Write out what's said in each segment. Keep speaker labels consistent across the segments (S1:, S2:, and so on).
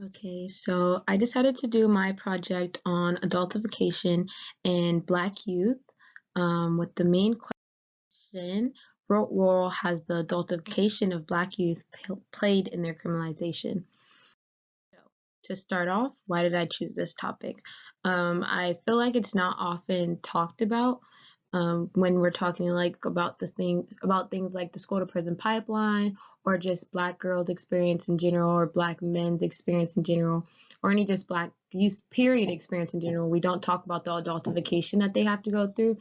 S1: Okay, so I decided to do my project on adultification and Black youth with the main question, what role has the adultification of Black youth played in their criminalization? So, to start off, why did I choose this topic? I feel like it's not often talked about when we're talking like about things like the school to prison pipeline or just Black girls' experience in general or Black men's experience in general or any just Black youth period experience in general. We don't talk about the adultification that they have to go through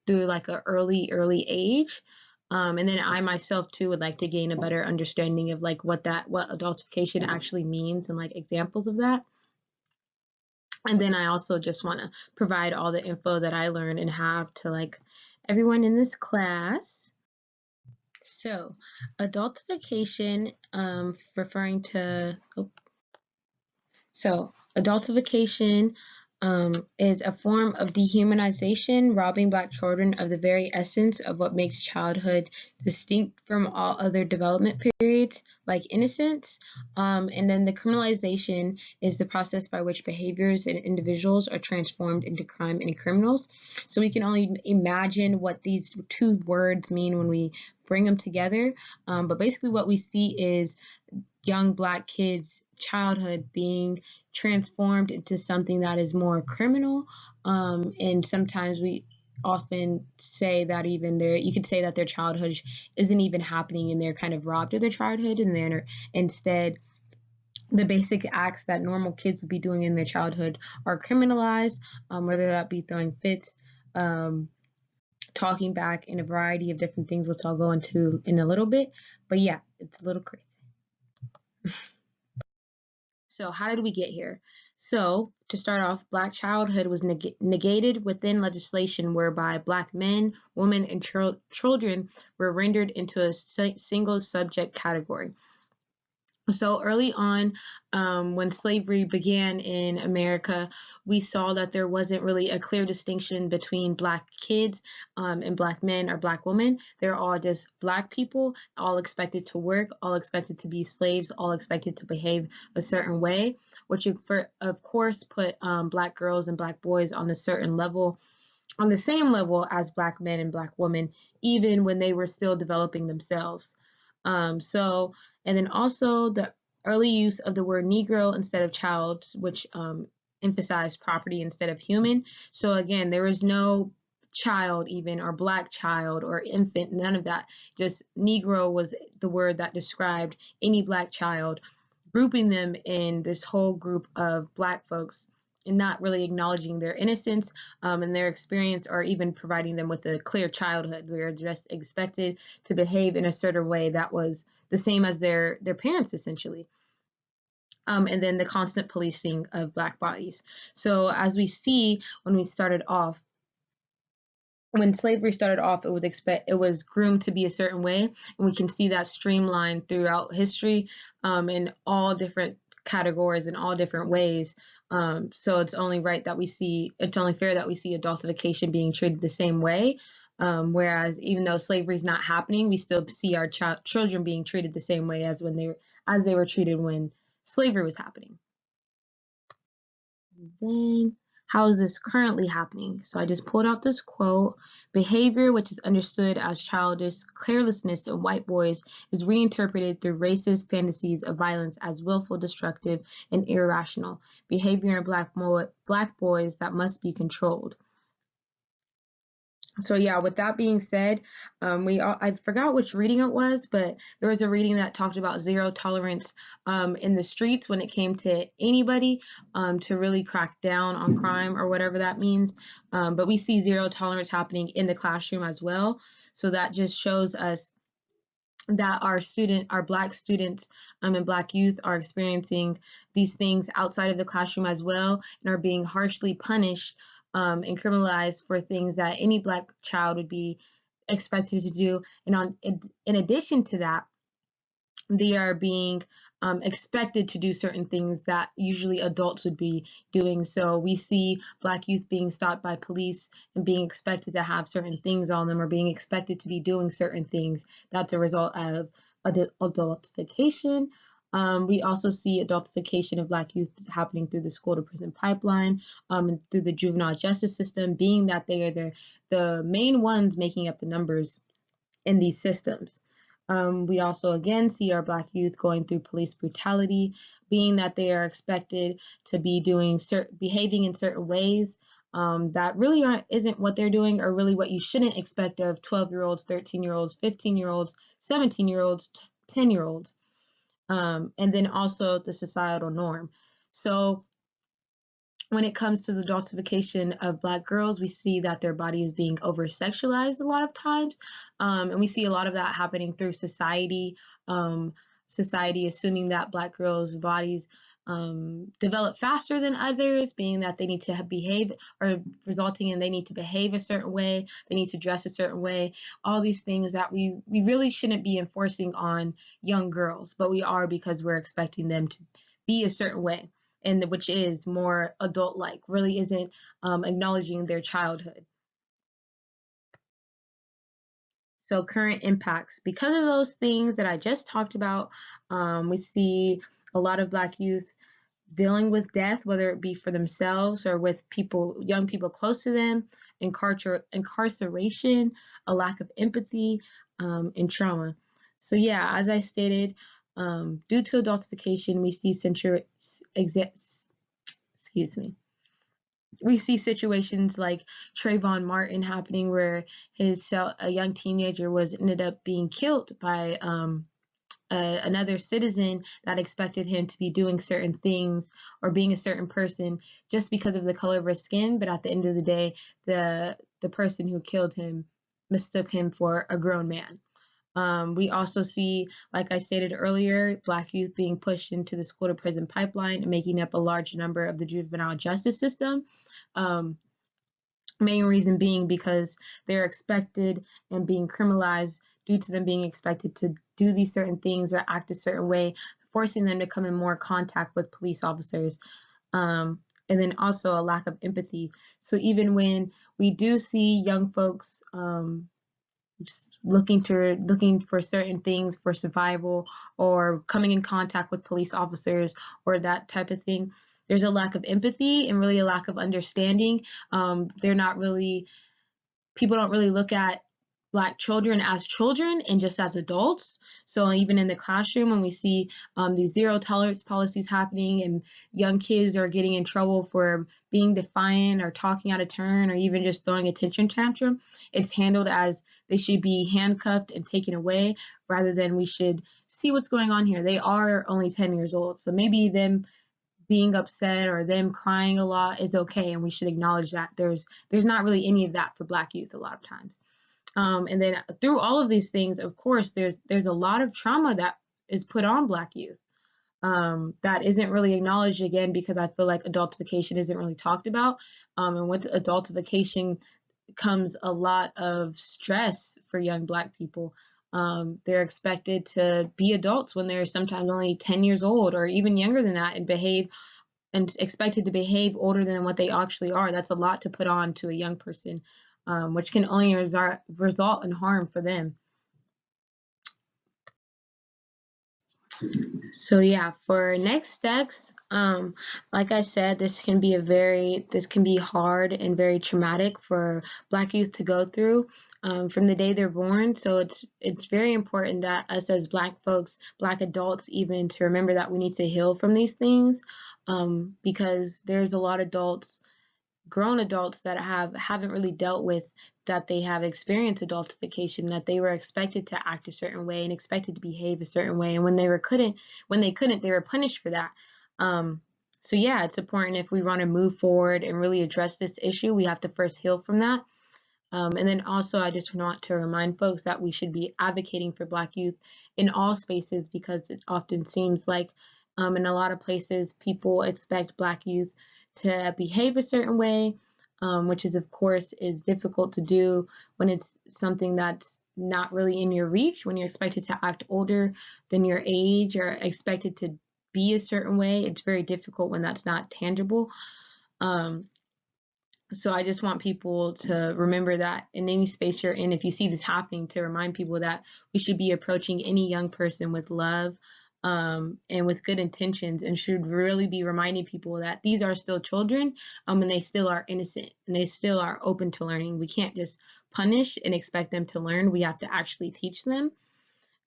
S1: like a early age. And then I myself too would like to gain a better understanding of like what adultification actually means and like examples of that. And then I also just want to provide all the info that I learn and have to like everyone in this class. So, adultification, referring to, adultification is a form of dehumanization, robbing Black children of the very essence of what makes childhood distinct from all other development periods, like innocence. And then the criminalization is the process by which behaviors and individuals are transformed into crime and criminals. So we can only imagine what these two words mean when we bring them together. But basically, what we see is young Black kids' childhood being transformed into something that is more criminal. And sometimes we often say that you could say that their childhood isn't even happening and they're kind of robbed of their childhood, and then instead the basic acts that normal kids would be doing in their childhood are criminalized, whether that be throwing fits, talking back, and a variety of different things, which I'll go into in a little bit. But yeah, it's a little crazy. So how did we get here? So to start off, Black childhood was negated within legislation whereby Black men, women, and children were rendered into a single subject category. So early on, when slavery began in America, we saw that there wasn't really a clear distinction between Black kids and Black men or Black women. They're all just Black people, all expected to work, all expected to be slaves, all expected to behave a certain way, which of course put Black girls and Black boys on a certain level, on the same level as Black men and Black women, even when they were still developing themselves. And then also the early use of the word Negro instead of child, which emphasized property instead of human. So again, there was no child even, or Black child or infant, none of that. Just Negro was the word that described any Black child, grouping them in this whole group of Black folks and not really acknowledging their innocence and their experience, or even providing them with a clear childhood. We are just expected to behave in a certain way that was the same as their parents, essentially. And then the constant policing of Black bodies. So as we see, when slavery started off, it was groomed to be a certain way, and we can see that streamlined throughout history in all different categories in all different ways. So it's only fair that we see adultification being treated the same way. Whereas even though slavery is not happening, we still see our children being treated the same way as they were treated when slavery was happening. Then, how is this currently happening? So I just pulled out this quote. Behavior which is understood as childish carelessness in white boys is reinterpreted through racist fantasies of violence as willful, destructive, and irrational behavior in Black boys that must be controlled. So yeah, with that being said, I forgot which reading it was, but there was a reading that talked about zero tolerance in the streets when it came to anybody, to really crack down on crime or whatever that means. But we see zero tolerance happening in the classroom as well. So that just shows us that our Black students and Black youth are experiencing these things outside of the classroom as well, and are being harshly punished and criminalized for things that any Black child would be expected to do. And in addition to that, they are being expected to do certain things that usually adults would be doing. So we see Black youth being stopped by police and being expected to have certain things on them, or being expected to be doing certain things. That's a result of adultification. We also see adultification of Black youth happening through the school to prison pipeline, and through the juvenile justice system, being that they are the main ones making up the numbers in these systems. We also again see our Black youth going through police brutality, being that they are expected to be behaving in certain ways that really isn't what they're doing, or really what you shouldn't expect of 12-year-olds, 13-year-olds, 15-year-olds, 17-year-olds, 10-year-olds, and then also the societal norm. So when it comes to the adultification of Black girls, we see that their body is being over-sexualized a lot of times, and we see a lot of that happening through society, society assuming that Black girls' bodies develop faster than others, being that they need to behave, or resulting in they need to behave a certain way, they need to dress a certain way, all these things that we really shouldn't be enforcing on young girls, but we are, because we're expecting them to be a certain way, and which is more adult-like, really isn't acknowledging their childhood. So current impacts. Because of those things that I just talked about, we see a lot of Black youth dealing with death, whether it be for themselves or with young people close to them, incarceration, a lack of empathy, and trauma. So yeah, as I stated, due to adultification, we see we see situations like Trayvon Martin happening, where a young teenager ended up being killed by another citizen that expected him to be doing certain things or being a certain person just because of the color of his skin, but at the end of the day, the person who killed him mistook him for a grown man. We also see, like I stated earlier, Black youth being pushed into the school to prison pipeline and making up a large number of the juvenile justice system. Main reason being because they're expected and being criminalized due to them being expected to do these certain things or act a certain way, forcing them to come in more contact with police officers. And then also a lack of empathy. So even when we do see young folks just looking for certain things for survival, or coming in contact with police officers or that type of thing, there's a lack of empathy and really a lack of understanding. People don't really look at Black children as children and just as adults. So even in the classroom, when we see these zero tolerance policies happening and young kids are getting in trouble for being defiant or talking out of turn or even just throwing a tantrum, it's handled as they should be handcuffed and taken away, rather than we should see what's going on here. They are only 10 years old, so maybe them being upset or them crying a lot is okay, and we should acknowledge that. There's not really any of that for Black youth a lot of times. And then through all of these things, of course, there's a lot of trauma that is put on Black youth that isn't really acknowledged, again, because I feel like adultification isn't really talked about. And with adultification comes a lot of stress for young Black people. They're expected to be adults when they're sometimes only 10 years old or even younger than that, and expected to behave older than what they actually are. That's a lot to put on to a young person, which can only result in harm for them. So yeah, for next steps, like I said, this can be hard and very traumatic for Black youth to go through from the day they're born. So it's very important that us as Black folks, Black adults even, to remember that we need to heal from these things, because there's a lot of grown adults that haven't really dealt with that they have experienced adultification, that they were expected to act a certain way and expected to behave a certain way, and when they couldn't, they were punished for that. So yeah, it's important, if we want to move forward and really address this issue, we have to first heal from that. And then also, I just want to remind folks that we should be advocating for Black youth in all spaces, because it often seems like in a lot of places people expect Black youth to behave a certain way, which is, of course, is difficult to do when it's something that's not really in your reach, when you're expected to act older than your age or expected to be a certain way. It's very difficult when that's not tangible. So I just want people to remember that in any space you're in, if you see this happening, to remind people that we should be approaching any young person with love, and with good intentions, and should really be reminding people that these are still children, and they still are innocent and they still are open to learning. We can't just punish and expect them to learn. We have to actually teach them.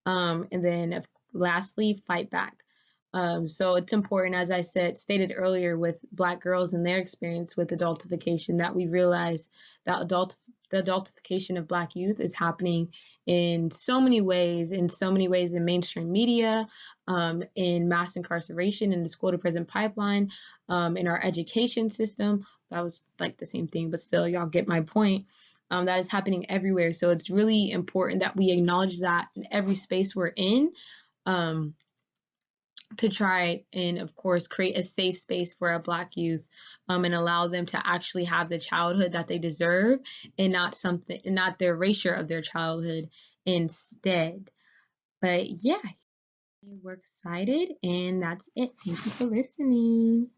S1: And then lastly, fight back. So it's important, as I stated earlier, with Black girls and their experience with adultification, that we realize that the adultification of Black youth is happening in so many ways, in mainstream media, in mass incarceration, in the school to prison pipeline, in our education system. That was like the same thing, but still, y'all get my point. That is happening everywhere. So it's really important that we acknowledge that in every space we're in, to try and, of course, create a safe space for our Black youth, and allow them to actually have the childhood that they deserve, and not the erasure of their childhood instead. But yeah, we're excited, and that's it. Thank you for listening.